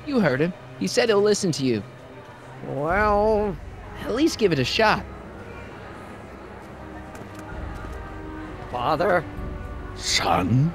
You heard him. He said he'll listen to you. Well, At least give it a shot. Father? Son?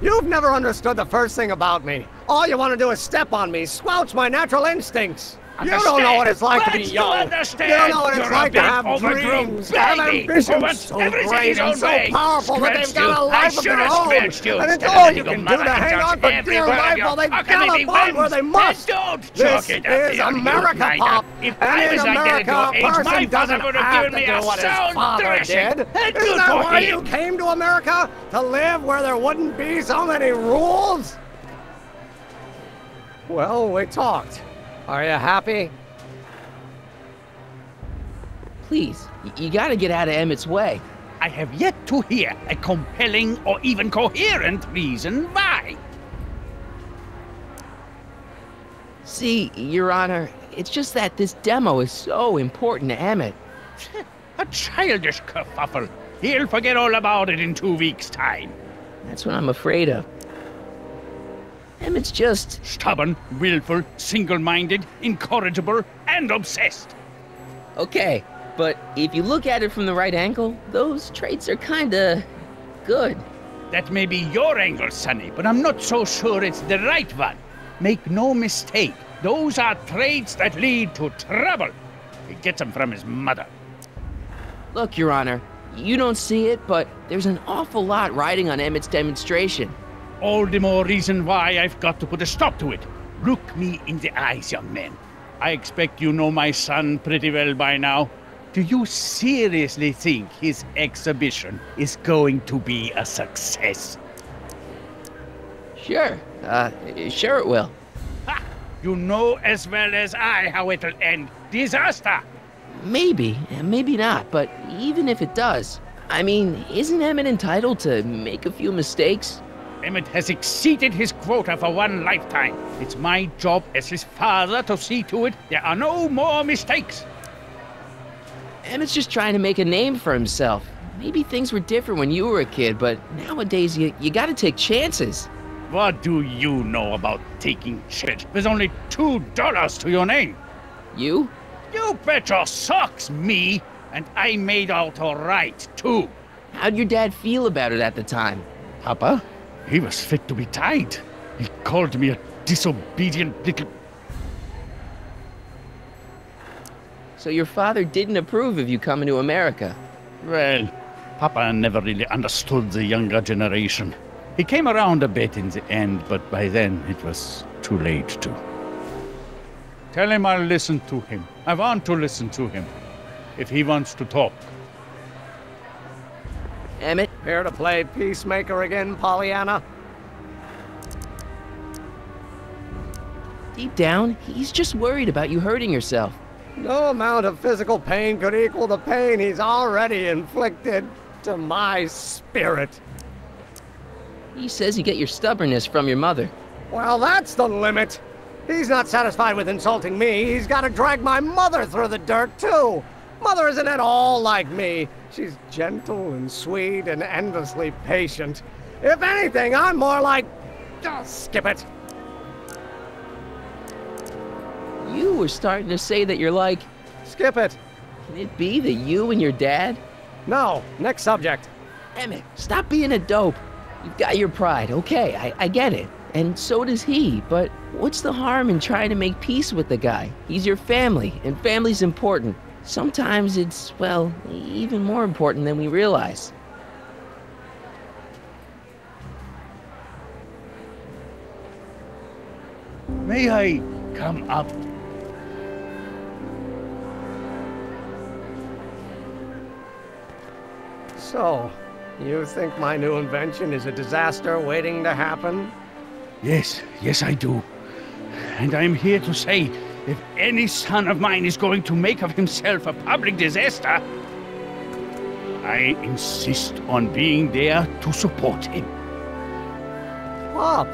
You've never understood the first thing about me. All you want to do is step on me, squelch my natural instincts. You don't know what it's like to be young. You don't know what it's like to have dreams, to have ambitions so great and so powerful that they've got a life of their own. And it's all you can do to hang on for dear life while they gallop on where they must. This is America, Pop. And in America, a person doesn't have to do what his father did. Isn't that why you came to America? To live where there wouldn't be so many rules? Well, we talked. Are you happy? Please, you gotta get out of Emmett's way. I have yet to hear a compelling or even coherent reason why. See, Your Honor, it's just that this demo is so important to Emmett. A childish kerfuffle. He'll forget all about it in 2 weeks' time. That's what I'm afraid of. Emmett's just... Stubborn, willful, single-minded, incorrigible, and obsessed. Okay, but if you look at it from the right angle, those traits are kinda... good. That may be your angle, Sonny, but I'm not so sure it's the right one. Make no mistake, those are traits that lead to trouble. He gets them from his mother. Look, Your Honor, you don't see it, but there's an awful lot riding on Emmett's demonstration. All the more reason why I've got to put a stop to it. Look me in the eyes, young man. I expect you know my son pretty well by now. Do you seriously think his exhibition is going to be a success? Sure, sure it will. Ha! You know as well as I how it'll end. Disaster! Maybe, maybe not, but even if it does, I mean, isn't Emmett entitled to make a few mistakes? Emmett has exceeded his quota for one lifetime. It's my job as his father to see to it there are no more mistakes. Emmett's just trying to make a name for himself. Maybe things were different when you were a kid, but nowadays you gotta take chances. What do you know about taking chances? There's only $2 to your name. You? You bet your socks, me, and I made out all right, too. How'd your dad feel about it at the time? Papa? He was fit to be tied. He called me a disobedient little... So your father didn't approve of you coming to America? Well, Papa never really understood the younger generation. He came around a bit in the end, but by then it was too late to. Tell him I'll listen to him. I want to listen to him. If he wants to talk. Emmett? Here to play peacemaker again, Pollyanna? Deep down, he's just worried about you hurting yourself. No amount of physical pain could equal the pain he's already inflicted to my spirit. He says you get your stubbornness from your mother. Well, that's the limit. He's not satisfied with insulting me. He's got to drag my mother through the dirt, too. Mother isn't at all like me. She's gentle and sweet and endlessly patient. If anything, I'm more like... Oh, skip it. You were starting to say that you're like... Skip it. Can it be that you and your dad? No, next subject. Emmett, stop being a dope. You've got your pride, okay, I get it. And so does he, but what's the harm in trying to make peace with the guy? He's your family, and family's important. Sometimes it's, well, even more important than we realize. May I come up? So, you think my new invention is a disaster waiting to happen? Yes, I do. And I'm here to say, if any son of mine is going to make of himself a public disaster, I insist on being there to support him. Pop!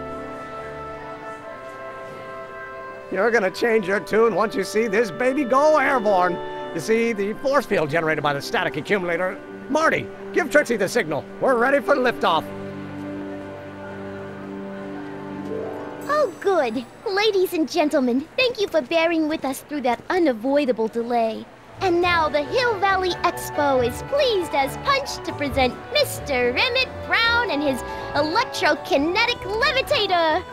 You're gonna change your tune once you see this baby go airborne. You see, the force field generated by the static accumulator... Marty, give Trixie the signal. We're ready for liftoff. Oh, good. Ladies and gentlemen, thank you for bearing with us through that unavoidable delay. And now the Hill Valley Expo is pleased as punch to present Mr. Emmett Brown and his electrokinetic levitator.